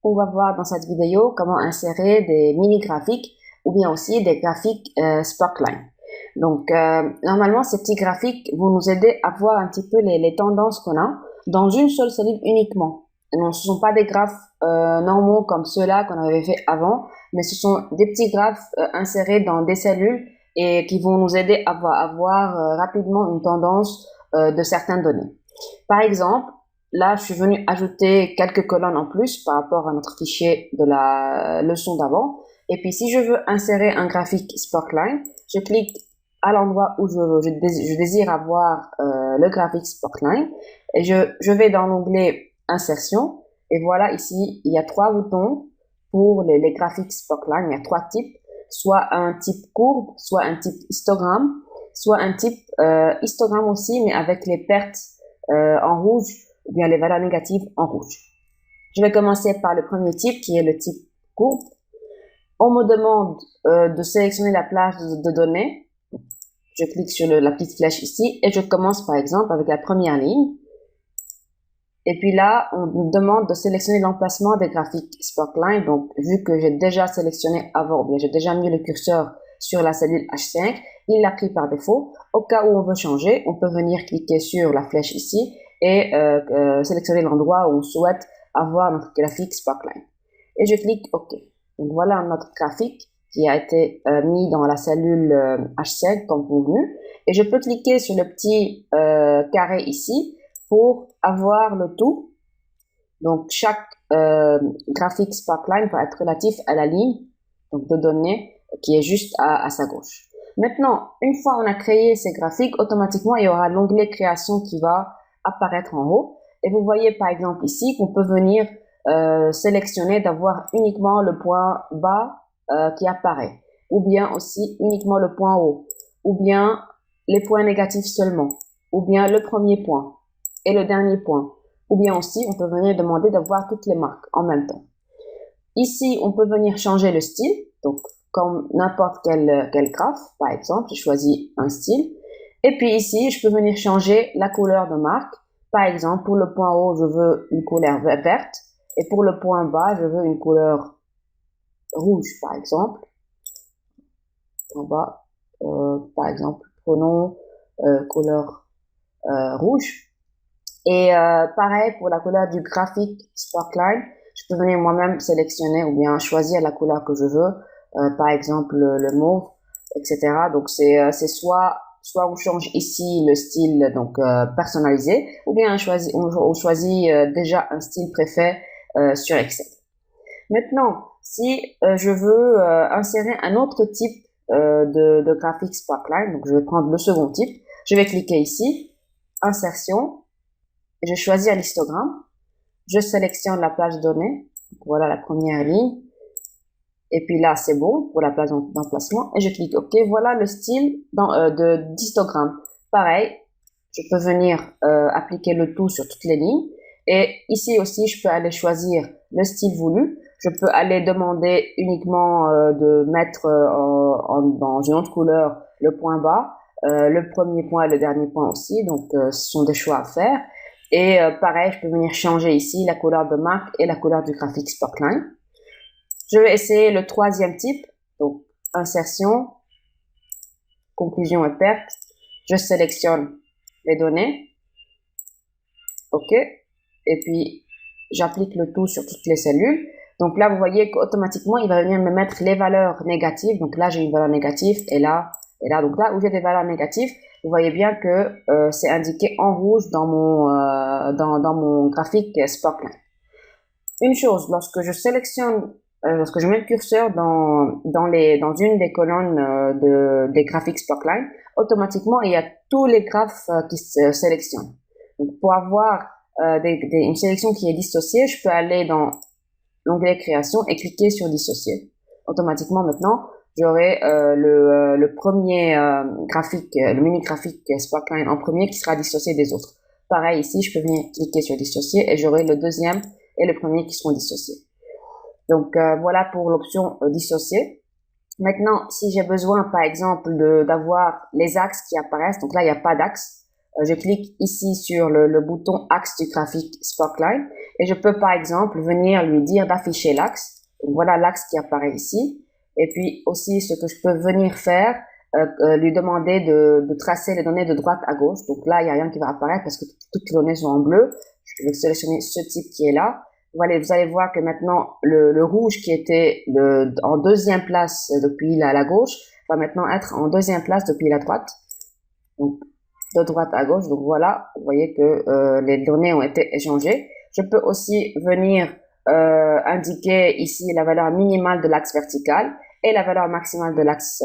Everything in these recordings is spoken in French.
On va voir dans cette vidéo comment insérer des mini-graphiques ou bien aussi des graphiques Sparkline. Donc, normalement, ces petits graphiques vont nous aider à voir un petit peu les tendances qu'on a dans une seule cellule uniquement. Non, ce ne sont pas des graphes normaux comme ceux-là qu'on avait fait avant, mais ce sont des petits graphes insérés dans des cellules et qui vont nous aider à voir rapidement une tendance de certaines données. Par exemple, là, je suis venue ajouter quelques colonnes en plus par rapport à notre fichier de la leçon d'avant. Et puis, si je veux insérer un graphique Sparkline, je clique à l'endroit où je désire avoir le graphique Sparkline et je vais dans l'onglet Insertion. Et voilà, ici, il y a 3 boutons pour les graphiques Sparkline. Il y a 3 types, soit un type courbe, soit un type histogramme, soit un type histogramme aussi, mais avec les pertes en rouge ou bien les valeurs négatives en rouge. Je vais commencer par le premier type qui est le type courbe. On me demande de sélectionner la plage de données. Je clique sur la petite flèche ici et je commence par exemple avec la première ligne. Et puis là, on me demande de sélectionner l'emplacement des graphiques Sparkline. Donc, vu que j'ai déjà sélectionné avant, ou bien j'ai déjà mis le curseur sur la cellule H5, il l'a pris par défaut. Au cas où on veut changer, on peut venir cliquer sur la flèche ici et sélectionner l'endroit où on souhaite avoir notre graphique Sparkline. Et je clique OK. Donc voilà notre graphique qui a été mis dans la cellule H5 comme convenu. Et je peux cliquer sur le petit carré ici pour avoir le tout. Donc chaque graphique Sparkline va être relatif à la ligne donc de données qui est juste à sa gauche. Maintenant, une fois on a créé ces graphiques, automatiquement il y aura l'onglet création qui va apparaître en haut. Et vous voyez par exemple ici qu'on peut venir sélectionner d'avoir uniquement le point bas qui apparaît, ou bien aussi uniquement le point haut, ou bien les points négatifs seulement, ou bien le premier point et le dernier point, ou bien aussi on peut venir demander d'avoir toutes les marques en même temps. Ici, on peut venir changer le style, donc comme n'importe quel graphe, par exemple, je choisis un style. Et puis ici, je peux venir changer la couleur de marque. Par exemple, pour le point haut, je veux une couleur verte. Et pour le point bas, je veux une couleur rouge, par exemple. En bas, par exemple, prenons couleur rouge. Et pareil pour la couleur du graphique Sparkline, je peux venir moi-même sélectionner ou bien choisir la couleur que je veux, par exemple le mauve, etc. Donc c'est soit on change ici le style donc personnalisé, ou bien on choisit déjà un style préfet sur Excel. Maintenant, si je veux insérer un autre type de graphique Sparkline, donc je vais prendre le second type, je vais cliquer ici, insertion. Je choisis un histogramme, je sélectionne la plage données, voilà la première ligne, et puis là c'est bon pour la plage d'emplacement, et je clique OK, voilà le style d'histogramme. Pareil, je peux venir appliquer le tout sur toutes les lignes, et ici aussi je peux aller choisir le style voulu, je peux aller demander uniquement de mettre dans une autre couleur le point bas, le premier point et le dernier point aussi, donc ce sont des choix à faire. Et pareil, je peux venir changer ici la couleur de marque et la couleur du graphique Sparkline. Je vais essayer le troisième type, donc insertion, conclusion et perte. Je sélectionne les données, OK, et puis j'applique le tout sur toutes les cellules. Donc là, vous voyez qu'automatiquement, il va venir me mettre les valeurs négatives. Donc là, j'ai une valeur négative et là. Donc là où j'ai des valeurs négatives, vous voyez bien que c'est indiqué en rouge dans mon graphique Sparkline. Une chose, lorsque je sélectionne, lorsque je mets le curseur dans une des colonnes des graphiques Sparkline, automatiquement il y a tous les graphes qui se sélectionnent. Donc pour avoir une sélection qui est dissociée, je peux aller dans l'onglet création et cliquer sur dissocier. Automatiquement maintenant, j'aurai le premier graphique, le mini graphique Sparkline en premier qui sera dissocié des autres. Pareil ici, je peux venir cliquer sur dissocier et j'aurai le deuxième et le premier qui seront dissociés. Donc voilà pour l'option dissocier. Maintenant, si j'ai besoin par exemple d'avoir les axes qui apparaissent, donc là il n'y a pas d'axe, je clique ici sur le bouton axe du graphique Sparkline et je peux par exemple venir lui dire d'afficher l'axe. Voilà l'axe qui apparaît ici. Et puis aussi ce que je peux venir faire, lui demander de tracer les données de droite à gauche. Donc là, il n'y a rien qui va apparaître parce que toutes les données sont en bleu. Je vais sélectionner ce type qui est là. Voilà, vous allez voir que maintenant le rouge qui était en deuxième place depuis la gauche va maintenant être en deuxième place depuis la droite. Donc de droite à gauche. Donc voilà, vous voyez que les données ont été échangées. Je peux aussi venir indiquer ici la valeur minimale de l'axe vertical et la valeur maximale de l'axe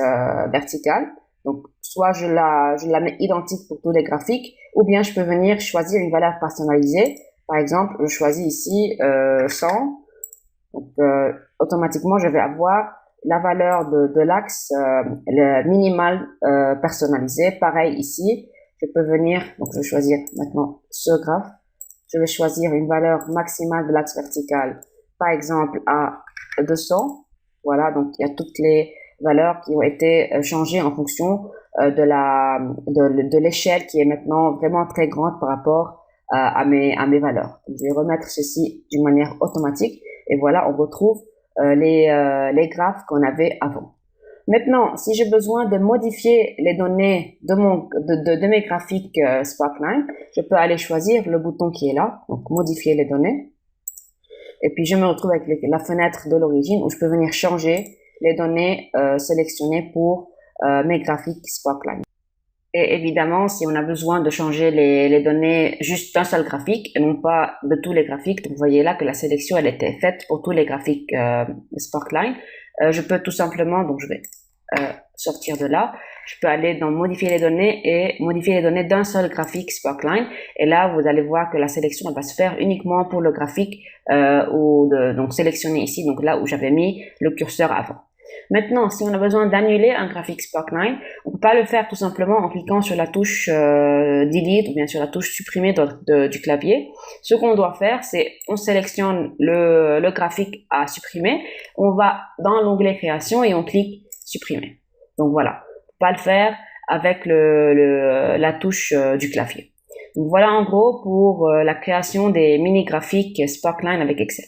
vertical. Donc soit je la mets identique pour tous les graphiques, ou bien je peux venir choisir une valeur personnalisée. Par exemple, je choisis ici 100. Donc automatiquement, je vais avoir la valeur de l'axe minimal personnalisé. Pareil ici, je peux venir, donc je vais choisir maintenant ce graphe. Je vais choisir une valeur maximale de l'axe vertical, par exemple à 200. Voilà, donc il y a toutes les valeurs qui ont été changées en fonction de l'échelle qui est maintenant vraiment très grande par rapport à mes valeurs. Donc, je vais remettre ceci d'une manière automatique et voilà, on retrouve les graphes qu'on avait avant. Maintenant, si j'ai besoin de modifier les données de mes graphiques Sparkline, je peux aller choisir le bouton qui est là, donc modifier les données. Et puis je me retrouve avec la fenêtre de l'origine où je peux venir changer les données sélectionnées pour mes graphiques Sparkline. Et évidemment, si on a besoin de changer les données juste d'un seul graphique et non pas de tous les graphiques, donc vous voyez là que la sélection elle était faite pour tous les graphiques Sparkline, je peux tout simplement, donc je vais sortir de là, je peux aller dans modifier les données et modifier les données d'un seul graphique Sparkline et là vous allez voir que la sélection elle va se faire uniquement pour le graphique donc sélectionné ici, donc là où j'avais mis le curseur avant. Maintenant, si on a besoin d'annuler un graphique Sparkline, on peut pas le faire tout simplement en cliquant sur la touche Delete ou bien sur la touche supprimer du clavier. Ce qu'on doit faire, c'est on sélectionne le graphique à supprimer, on va dans l'onglet création et on clique supprimer. Donc voilà, on peut pas le faire avec la touche du clavier. Donc voilà en gros pour la création des mini graphiques Sparkline avec Excel.